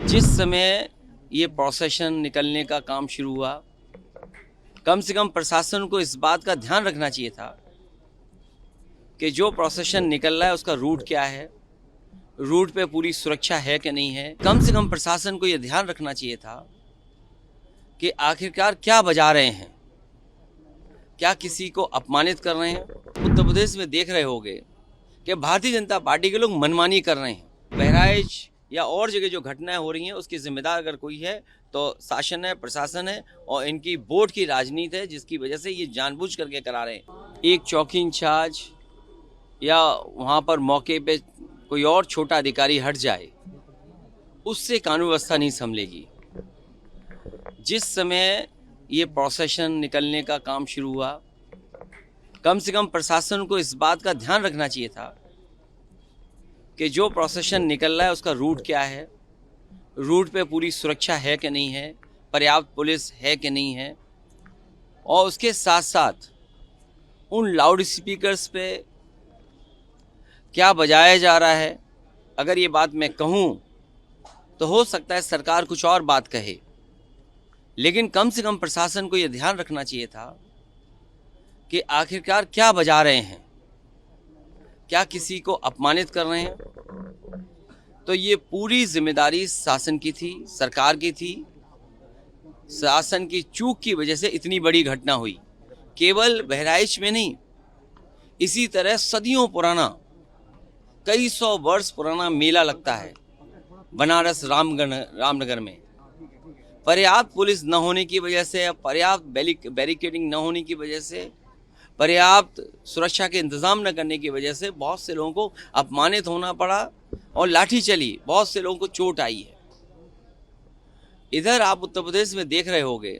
जिस समय ये प्रोसेशन निकलने का काम शुरू हुआ, कम से कम प्रशासन को इस बात का ध्यान रखना चाहिए था कि जो प्रोसेशन निकल रहा है उसका रूट क्या है, रूट पे पूरी सुरक्षा है कि नहीं है। कम से कम प्रशासन को ये ध्यान रखना चाहिए था कि आखिरकार क्या बजा रहे हैं, क्या किसी को अपमानित कर रहे हैं। उत्तर प्रदेश में देख रहे होंगे कि भारतीय जनता पार्टी के लोग मनमानी कर रहे हैं। बहराइच या और जगह जो घटनाएं हो रही हैं उसकी जिम्मेदार अगर कोई है तो शासन है, प्रशासन है और इनकी वोट की राजनीति है, जिसकी वजह से ये जानबूझ करके करा रहे हैं। एक चौकी इंचार्ज या वहाँ पर मौके पे कोई और छोटा अधिकारी हट जाए, उससे कानून व्यवस्था नहीं संभलेगी। जिस समय ये प्रोसेशन निकलने का काम शुरू हुआ, कम से कम प्रशासन को इस बात का ध्यान रखना चाहिए था कि जो प्रोसेशन निकल रहा है उसका रूट क्या है, रूट पे पूरी सुरक्षा है कि नहीं है, पर्याप्त पुलिस है कि नहीं है, और उसके साथ साथ उन लाउड स्पीकर्स पे क्या बजाया जा रहा है। अगर ये बात मैं कहूँ तो हो सकता है सरकार कुछ और बात कहे, लेकिन कम से कम प्रशासन को ये ध्यान रखना चाहिए था कि आखिरकार क्या बजा रहे हैं, क्या किसी को अपमानित कर रहे हैं। तो ये पूरी जिम्मेदारी शासन की थी, सरकार की थी। शासन की चूक की वजह से इतनी बड़ी घटना हुई। केवल बहराइच में नहीं, इसी तरह सदियों पुराना, कई सौ वर्ष पुराना मेला लगता है बनारस रामनगर में। पर्याप्त पुलिस न होने की वजह से, पर्याप्त बैरिकेडिंग न होने की वजह से, पर्याप्त सुरक्षा के इंतजाम न करने की वजह से बहुत से लोगों को अपमानित होना पड़ा और लाठी चली, बहुत से लोगों को चोट आई है। इधर आप उत्तर प्रदेश में देख रहे होंगे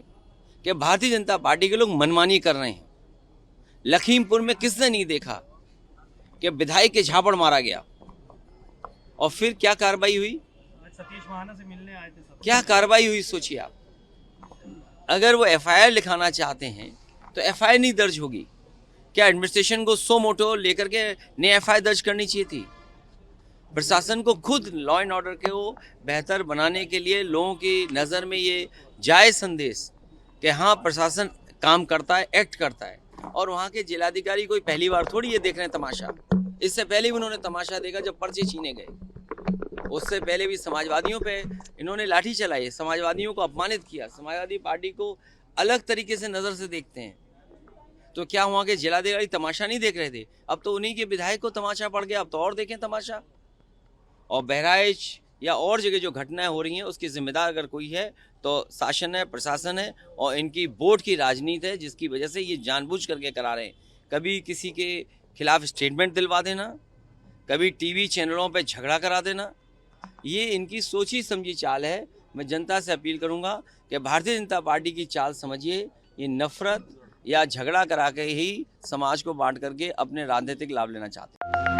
कि भारतीय जनता पार्टी के लोग मनमानी कर रहे हैं। लखीमपुर में किसने नहीं देखा कि विधायक के झापड़ मारा गया और फिर क्या कार्रवाई हुई। सतीश महाना से मिलने आए थे सब। क्या कार्रवाई हुई सोचिए आप। अगर वो एफआईआर लिखाना चाहते हैं तो एफआईआर नहीं दर्ज होगी क्या? एडमिनिस्ट्रेशन को सो मोटो लेकर के नई एफआईआर दर्ज करनी चाहिए थी। प्रशासन को खुद लॉ एंड ऑर्डर को बेहतर बनाने के लिए लोगों की नज़र में ये जायज़ संदेश कि हाँ प्रशासन काम करता है, एक्ट करता है। और वहाँ के जिलाधिकारी कोई पहली बार थोड़ी ये देख रहे हैं तमाशा। इससे पहले भी उन्होंने तमाशा देखा जब पर्चे छीने गए। उससे पहले भी समाजवादियों पे इन्होंने लाठी चलाई, समाजवादियों को अपमानित किया। समाजवादी पार्टी को अलग तरीके से नज़र से देखते हैं। तो क्या वहाँ के जिलाधिकारी तमाशा नहीं देख रहे थे? अब तो उन्हीं के विधायक को तमाशा पड़ गया, अब तो और देखें तमाशा। और बहराइच या और जगह जो घटनाएं हो रही हैं उसकी जिम्मेदार अगर कोई है तो शासन है, प्रशासन है और इनकी वोट की राजनीति है, जिसकी वजह से ये जानबूझ करके करा रहे हैं। कभी किसी के खिलाफ स्टेटमेंट दिलवा देना, कभी टीवी चैनलों पे झगड़ा करा देना, ये इनकी सोची समझी चाल है। मैं जनता से अपील करूंगा कि भारतीय जनता पार्टी की चाल समझिए। ये नफरत या झगड़ा करा के ही समाज को बांट करके अपने राजनीतिक लाभ लेना चाहते हैं।